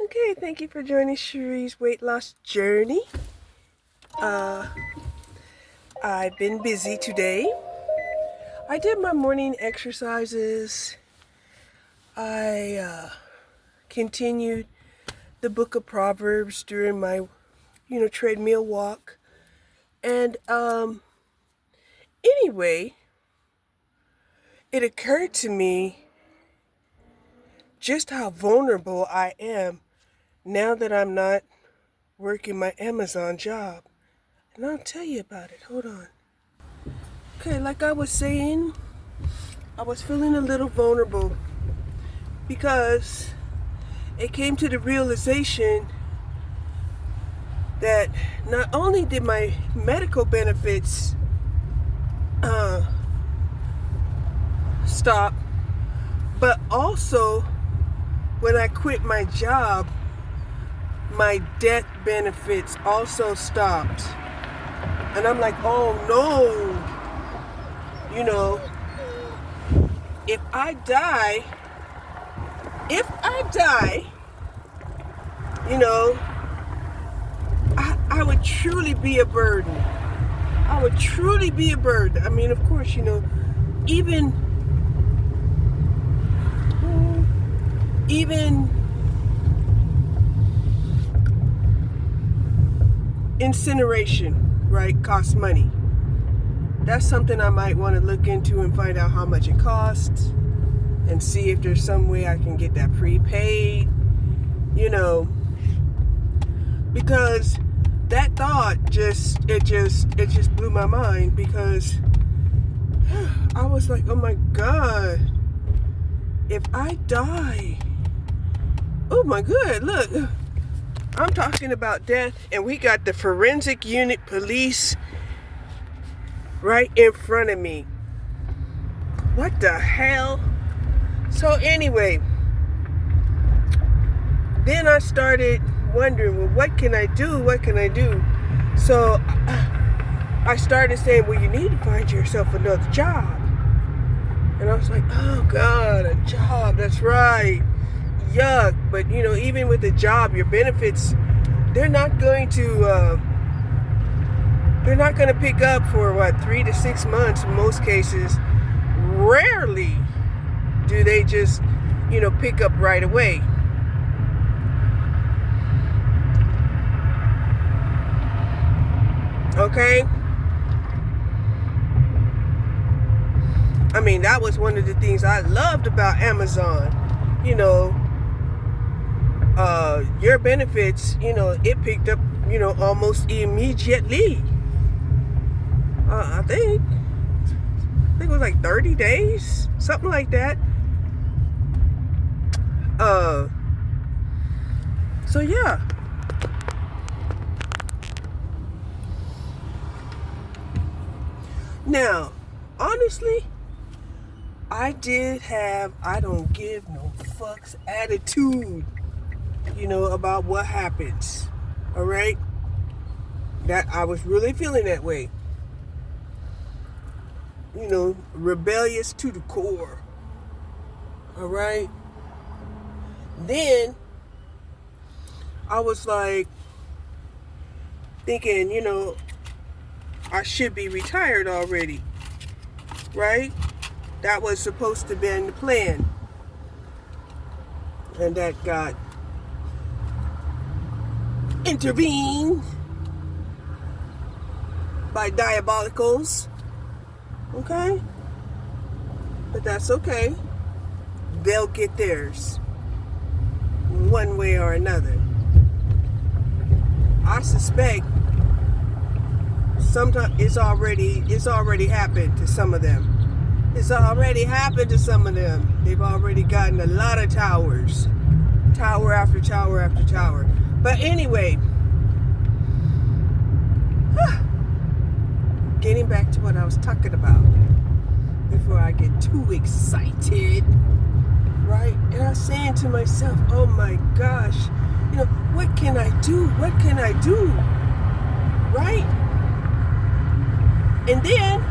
Okay, thank you for joining Cherie's weight loss journey. I've been busy today. I did my morning exercises. I continued the book of Proverbs during my, treadmill walk. And anyway, it occurred to me just how vulnerable I am now that I'm not working my Amazon job. And I'll tell you about it. Hold on. Okay, like I was saying, I was feeling a little vulnerable because it came to the realization that not only did my medical benefits stop, but also when I quit my job, my death benefits also stopped. And I'm like, oh no, if I die, I would truly be a burden. I would truly be a burden. I mean, of course, even incineration, right, costs money. That's something I might want to look into and find out how much it costs and see if there's some way I can get that prepaid, because that thought just blew my mind, because I was like, oh my God, if I die, oh my God, look, I'm talking about death, and we got the forensic unit police right in front of me. What the hell? So anyway, then I started wondering, well, what can I do? What can I do? So I started saying, well, you need to find yourself another job. And I was like, oh God, a job, that's right. Yuck. But even with a job, your benefits, they're not going to pick up for 3 to 6 months in most cases. Rarely do they just pick up right away. Okay, I mean, that was one of the things I loved about Amazon. Your benefits, it picked up, almost immediately. I think it was like 30 days, something like that. So yeah. Now, honestly, I did have I don't give no fucks attitude, about what happens. All right? That I was really feeling that way. Rebellious to the core. All right? Then I was like thinking, I should be retired already. Right? That was supposed to be in the plan. And that got intervened by diabolicals. Okay? But that's okay. They'll get theirs one way or another. I suspect sometimes it's already happened to some of them. It's already happened to some of them. They've already gotten a lot of towers. Tower after tower after tower. But anyway, getting back to what I was talking about before I get too excited, right? And I was saying to myself, oh my gosh, what can I do? What can I do? Right? And then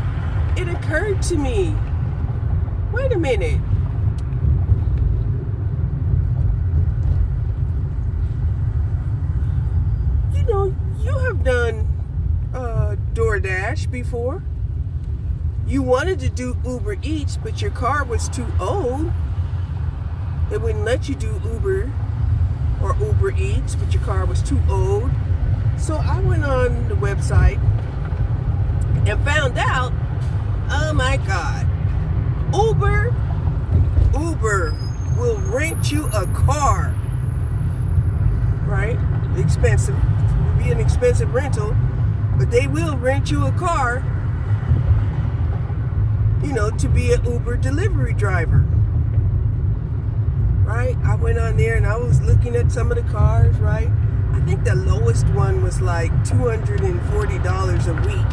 it occurred to me, wait a minute. done DoorDash before. You wanted to do Uber Eats, but your car was too old. They wouldn't let you do Uber or Uber Eats, but your car was too old. So I went on the website and found out, oh my God, Uber will rent you a car, right? Expensive, it will be an expensive rental, but they will rent you a car, you know, to be an Uber delivery driver, right? I went on there and I was looking at some of the cars, right? I think the lowest one was like $240 a week,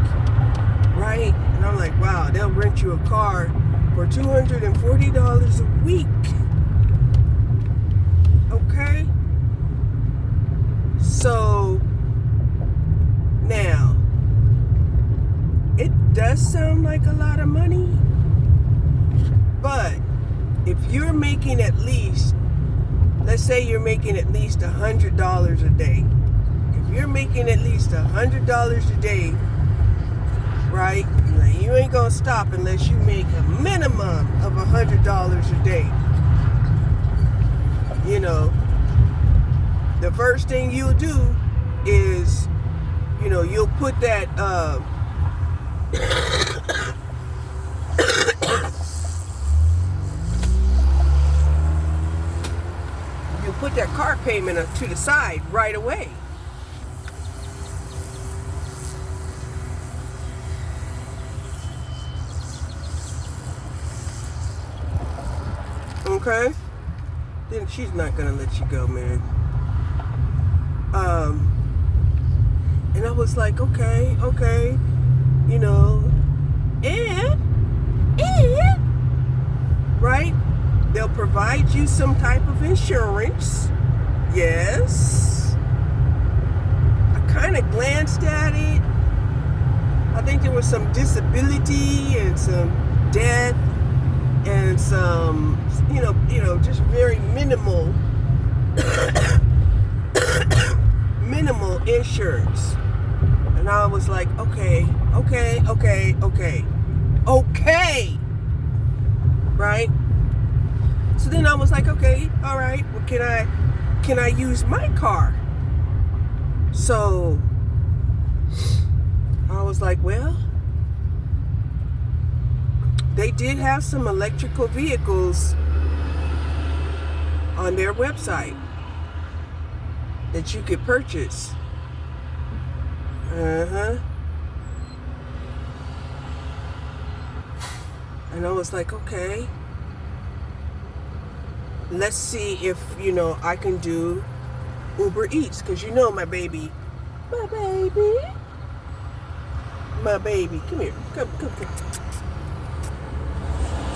right? And I'm like, wow, they'll rent you a car for $240 a week. Okay? So, now, it does sound like a lot of money, but if you're making at least, let's say you're making at least $100 a day. If you're making at least $100 a day, right? You ain't gonna stop unless you make a minimum of $100 a day. You know, the first thing you'll do is, you know, you'll put that you'll put that car payment to the side right away. Okay? Then she's not gonna let you go, man. And I was like, okay, you know, and right? They'll provide you some type of insurance. Yes. I kind of glanced at it. I think there was some disability and some death and some, you know, just very minimal, minimal insurance. And I was like, okay, right? So then I was like, okay, all right, well, can I use my car? So I was like, well, they did have some electrical vehicles on their website that you could purchase. And I was like, okay, let's see if, you know, I can do Uber Eats, because you know my baby, come here, come.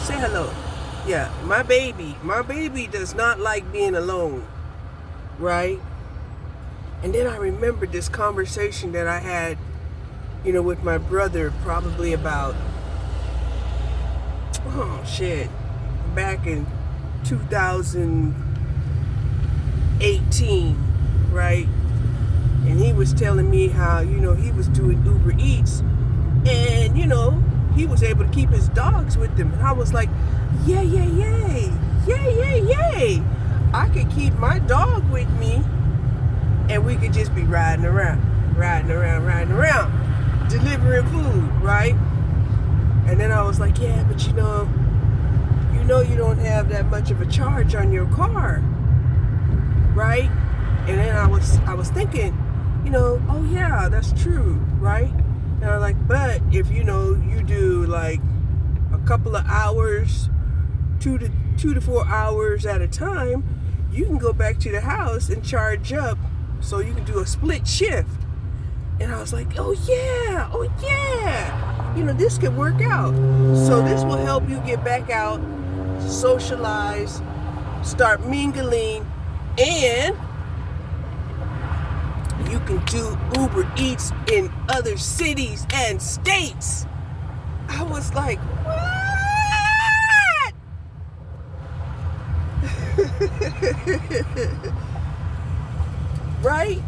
Say hello. Yeah, my baby does not like being alone, right? And then I remembered this conversation that I had, you know, with my brother probably about, back in 2018, right? And he was telling me how, you know, he was doing Uber Eats and, you know, he was able to keep his dogs with him. And I was like, yay. I could keep my dog with me and we could just be riding around, delivering food, right? And then I was like, yeah, but you know you don't have that much of a charge on your car, right? And then I was thinking, you know, oh yeah, that's true, right? And I was like, but if you know you do like a couple of hours, 2 to 4 hours at a time, you can go back to the house and charge up, so you can do a split shift. And I was like, oh yeah, you know, this could work out. So this will help you get back out, socialize, start mingling, and you can do Uber Eats in other cities and states. I was like, what? Right?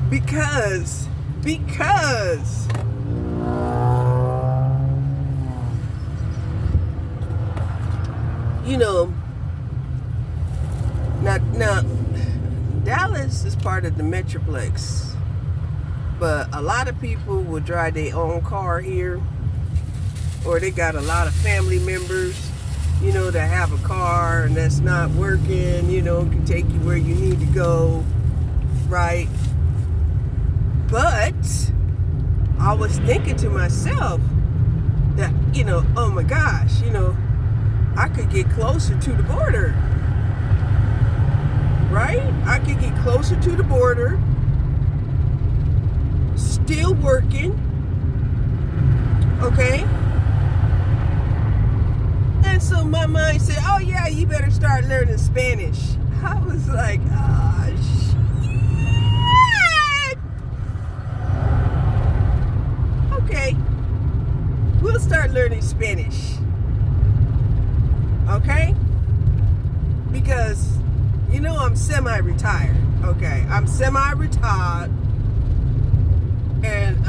because you know, now Dallas is part of the Metroplex, but a lot of people will drive their own car here, or they got a lot of family members, you know, that have a car and that's not working, you know, can take you where you need to go, right? But I was thinking to myself that, you know, oh my gosh, you know, I could get closer to the border, right? I could get closer to the border, still working, okay? And so my mind said, oh yeah, you better start learning Spanish. I was like, oh shit. Okay, we'll start learning Spanish. Okay? Because, you know, I'm semi-retired. Okay, I'm semi-retired. And,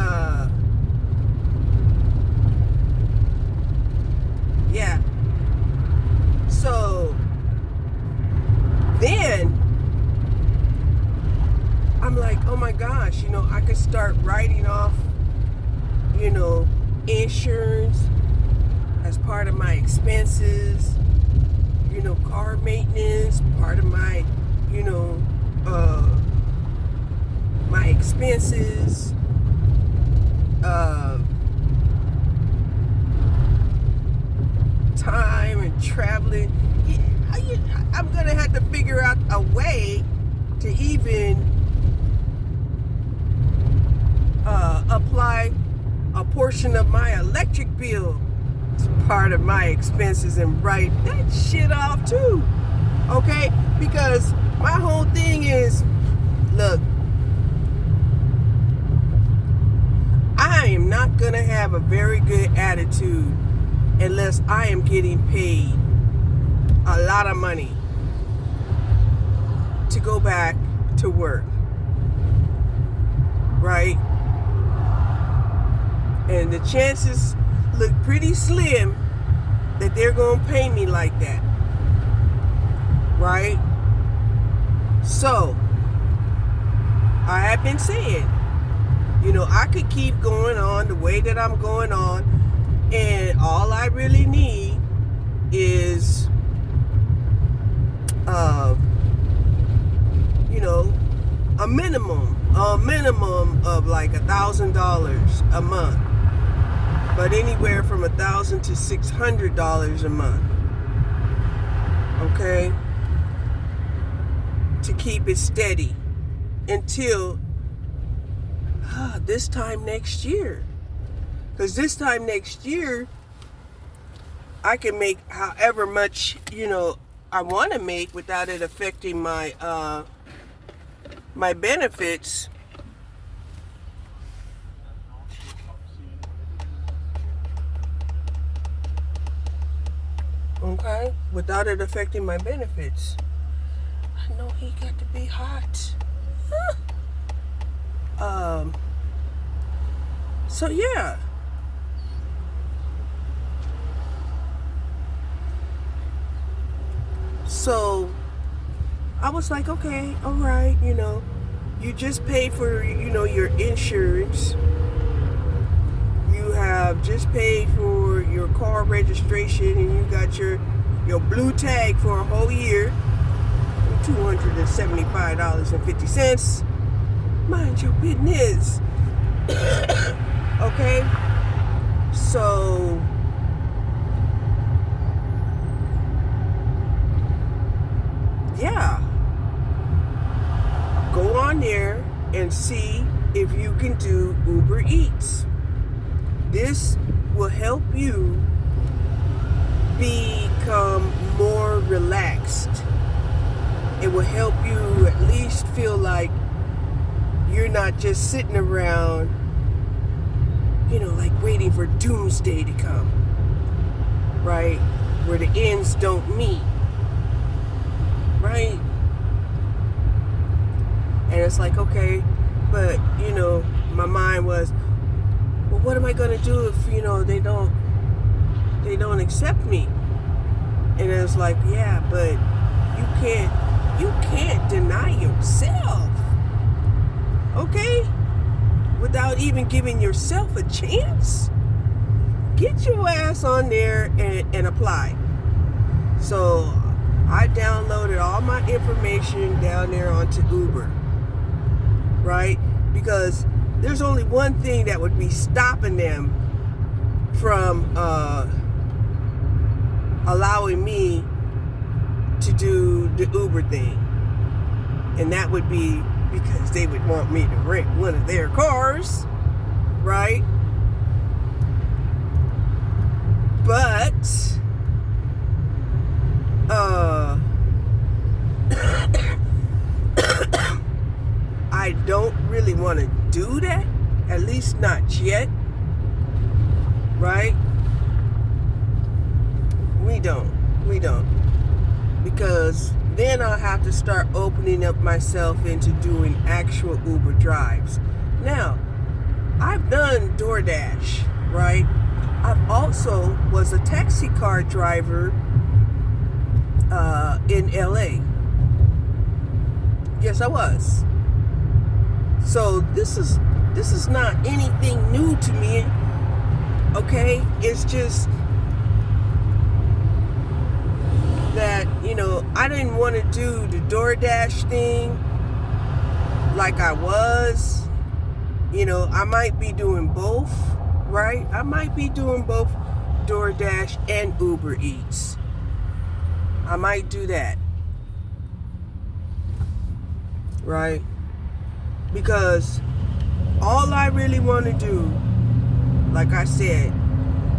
yeah. So, then, I'm like, oh my gosh, you know, I could start writing off, you know, insurance as part of my expenses, you know, car maintenance, part of my, you know, my expenses, time and traveling. I'm gonna have to figure out a way to even apply a portion of my electric bill as part of my expenses and write that shit off too. Okay? Because my whole thing is, look, I am not gonna have a very good attitude unless I am getting paid a lot of money to go back to work, right? And the chances look pretty slim that they're gonna pay me like that, right? So I have been saying, you know, I could keep going on the way that I'm going on, and all I really need is you know, a minimum of like $1,000 a month, but anywhere from $1,000 to $600 a month, okay, to keep it steady until this time next year. Because this time next year, I can make however much, you know, I want to make without it affecting my my benefits. Okay? Without it affecting my benefits. I know he got to be hot. So yeah. So I was like, okay, all right, you know, you just paid for, you know, your insurance. You have just paid for your car registration, and you got your blue tag for a whole year, $275.50. Mind your business. Okay? So yeah, go on there and see if you can do Uber Eats. This will help you become more relaxed. It will help you at least feel like you're not just sitting around, you know, like waiting for doomsday to come, right? Where the ends don't meet. Right? And it's like, okay, But, my mind was, well, what am I going to do if, they don't accept me? And it was like, yeah, but you can't deny yourself. Okay? Without even giving yourself a chance. Get your ass on there and apply. So I downloaded all my information down there onto Uber. Right? Because there's only one thing that would be stopping them from allowing me to do the Uber thing. And that would be because they would want me to rent one of their cars, right? But I don't really want to do that, at least not yet, right? We don't, because then I'll have to start opening up myself into doing actual Uber drives. Now, I've done DoorDash, right? I've also was a taxi car driver in LA. Yes, I was. So this is not anything new to me. Okay? It's just that, I didn't want to do the DoorDash thing like I was. I might be doing both, right? I might be doing both DoorDash and Uber Eats. I might do that. Right? Because all I really want to do, like I said,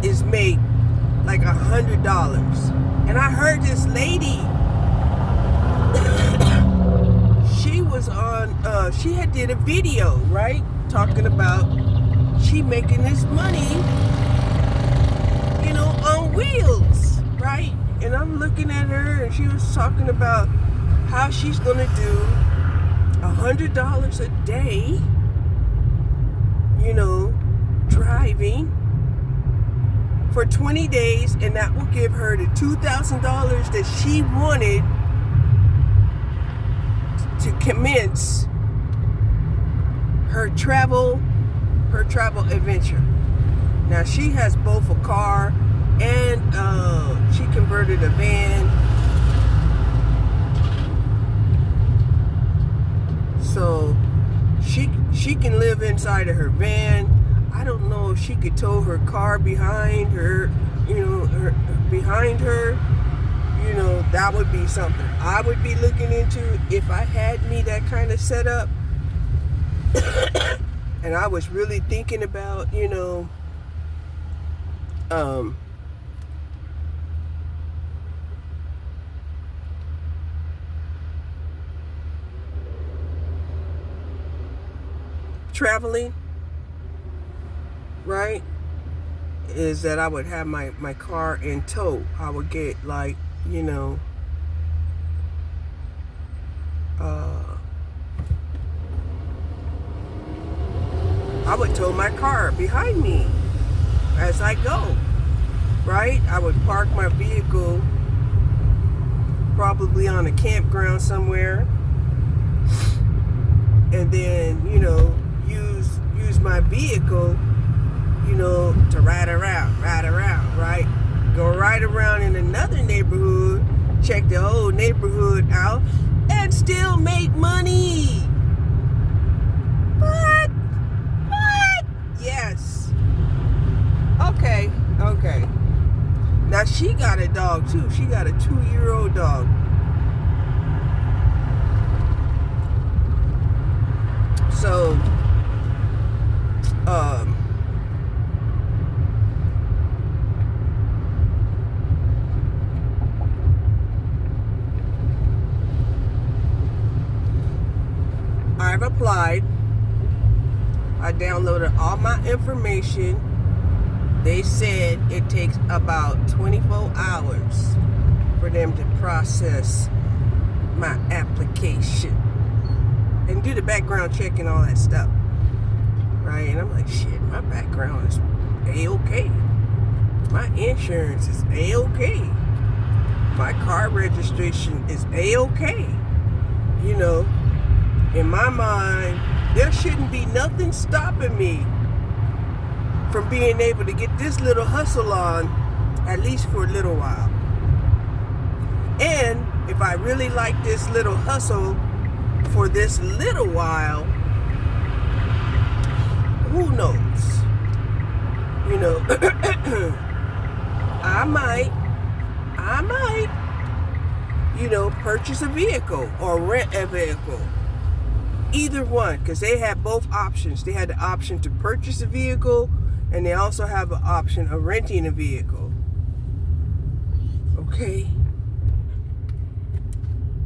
is make like $100. And I heard this lady, she was on, she had did a video, right? Talking about she making this money, on wheels, right? And I'm looking at her and she was talking about how she's going to do $100 a day, driving for 20 days, and that will give her the $2,000 that she wanted to commence her travel adventure. Now she has both a car and she converted a van. So she can live inside of her van. I don't know if she could tow her car behind her, behind her. That would be something I would be looking into if I had me that kind of setup. And I was really thinking about, traveling, right? Is that I would have my car in tow. I would get I would tow my car behind me as I go, right? I would park my vehicle probably on a campground somewhere, and then, use my vehicle, to ride around, right? Go right around in another neighborhood, check the whole neighborhood out, and still make money. What? Yes. Okay. Now she got a dog too. She got a 2-year-old dog. So, I've applied. I downloaded all my information. They said it takes about 24 hours for them to process my application. And do did a background check and all that stuff, right? And I'm like, shit, my background is A-okay. My insurance is A-okay. My car registration is A-okay. You know, in my mind, there shouldn't be nothing stopping me from being able to get this little hustle on, at least for a little while. And if I really like this little hustle for this little while, who knows? You know, I might, you know, purchase a vehicle or rent a vehicle. Either one, because they have both options. They had the option to purchase a vehicle, and they also have an option of renting a vehicle. Okay?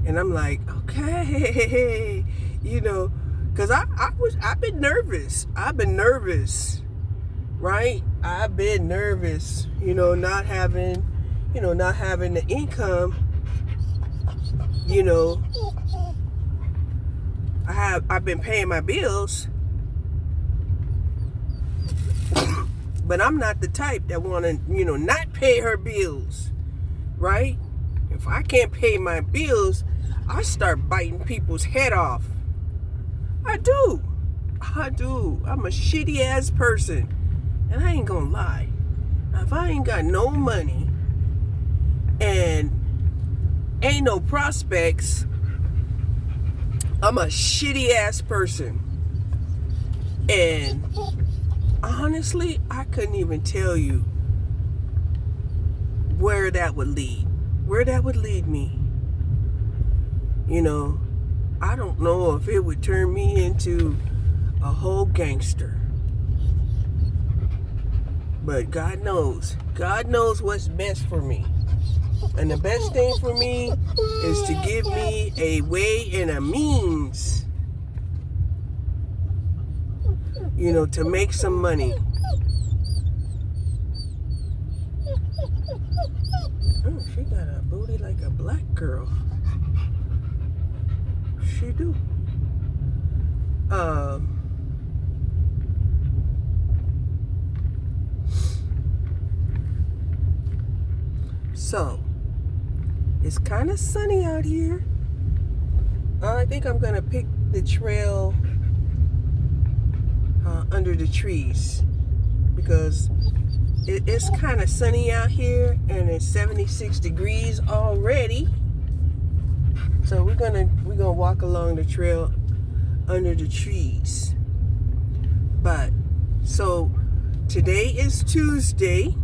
And I'm like, okay, you know, because I've been nervous. Right? I've been nervous, you know, not having the income, you know. I've been paying my bills, but I'm not the type that want to, you know, not pay her bills, right? If I can't pay my bills, I start biting people's head off. I do. I'm a shitty ass person. And I ain't gonna lie. Now, if I ain't got no money and ain't no prospects, I'm a shitty ass person. And honestly, I couldn't even tell you where that would lead. Where that would lead me. You know, I don't know if it would turn me into a whole gangster. But God knows what's best for me. And the best thing for me is to give me a way and a means, you know, to make some money. Oh, she got a booty like a black girl. She do. So, it's kind of sunny out here. I think I'm going to pick the trail under the trees because it's kind of sunny out here and it's 76 degrees already. So we're gonna walk along the trail under the trees. But so today is Tuesday.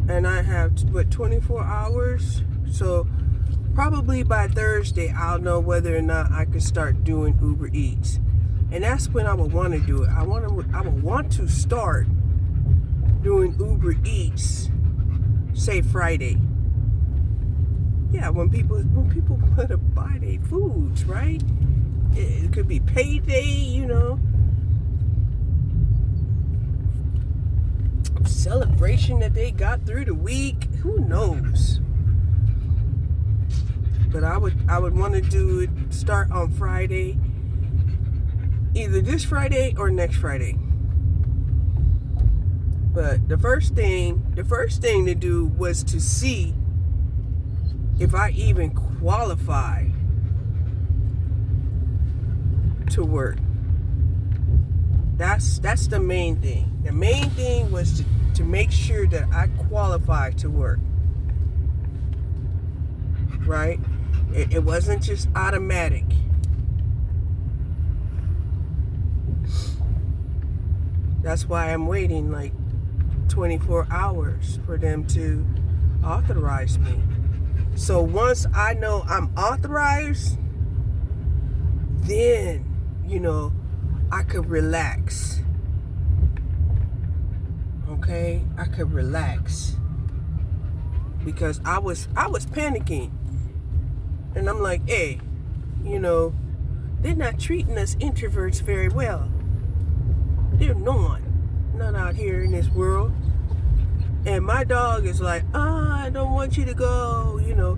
And I have, 24 hours? So probably by Thursday, I'll know whether or not I can start doing Uber Eats. And that's when I would want to do it. I would want to start doing Uber Eats, say Friday. Yeah, when people want to buy their foods, right? It could be payday, you know. Celebration that they got through the week, who knows? But I would want to do it, start on Friday, either this Friday or next Friday. But the first thing to do was to see if I even qualify to work. That's the main thing. The main thing was to make sure that I qualify to work. Right? It wasn't just automatic. That's why I'm waiting like 24 hours for them to authorize me. So once I know I'm authorized, then, you know, I could relax. Okay? I could relax. Because I was panicking. And I'm like, hey, you know, they're not treating us introverts very well. They're not out here in this world. And my dog is like, I don't want you to go, you know.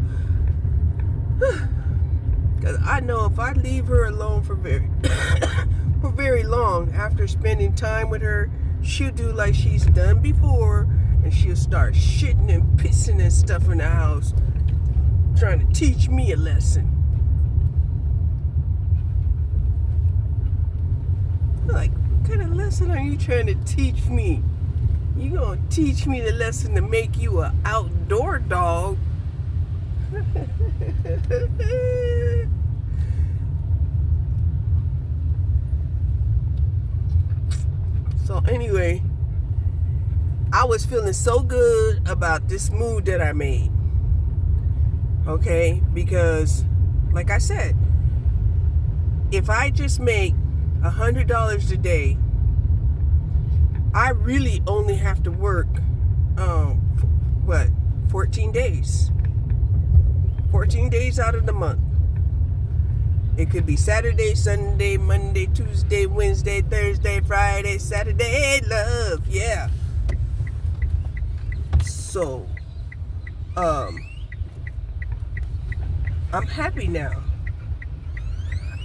I know if I leave her alone for very long after spending time with her, she'll do like she's done before, and she'll start shitting and pissing and stuff in the house, trying to teach me a lesson. Like, what kind of lesson are you trying to teach me? You gonna teach me the lesson to make you an outdoor dog? So anyway, I was feeling so good about this move that I made. Okay, because like I said, if I just make $100 a day, I really only have to work 14 days. 14 days out of the month. It could be Saturday, Sunday, Monday, Tuesday, Wednesday, Thursday, Friday, Saturday, love, yeah. So, I'm happy now.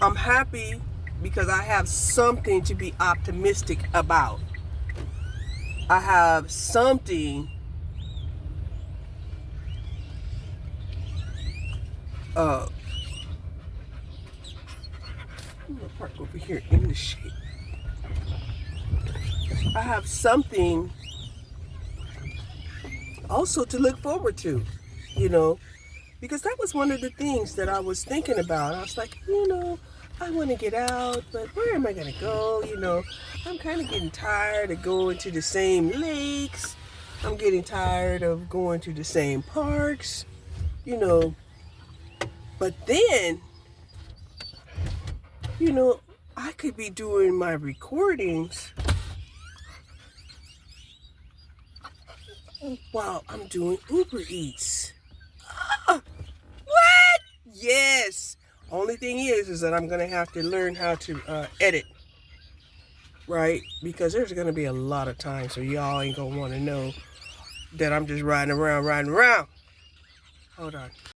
I'm happy because I have something to be optimistic about. I have something I'm gonna park over here in the shade. I have something also to look forward to, because that was one of the things that I was thinking about. I was like, I want to get out, but where am I going to go? I'm kind of getting tired of going to the same lakes. I'm getting tired of going to the same parks, But then, I could be doing my recordings while I'm doing Uber Eats. What? Yes. Only thing is that I'm going to have to learn how to edit, right? Because there's going to be a lot of time, so y'all ain't going to want to know that I'm just riding around. Hold on.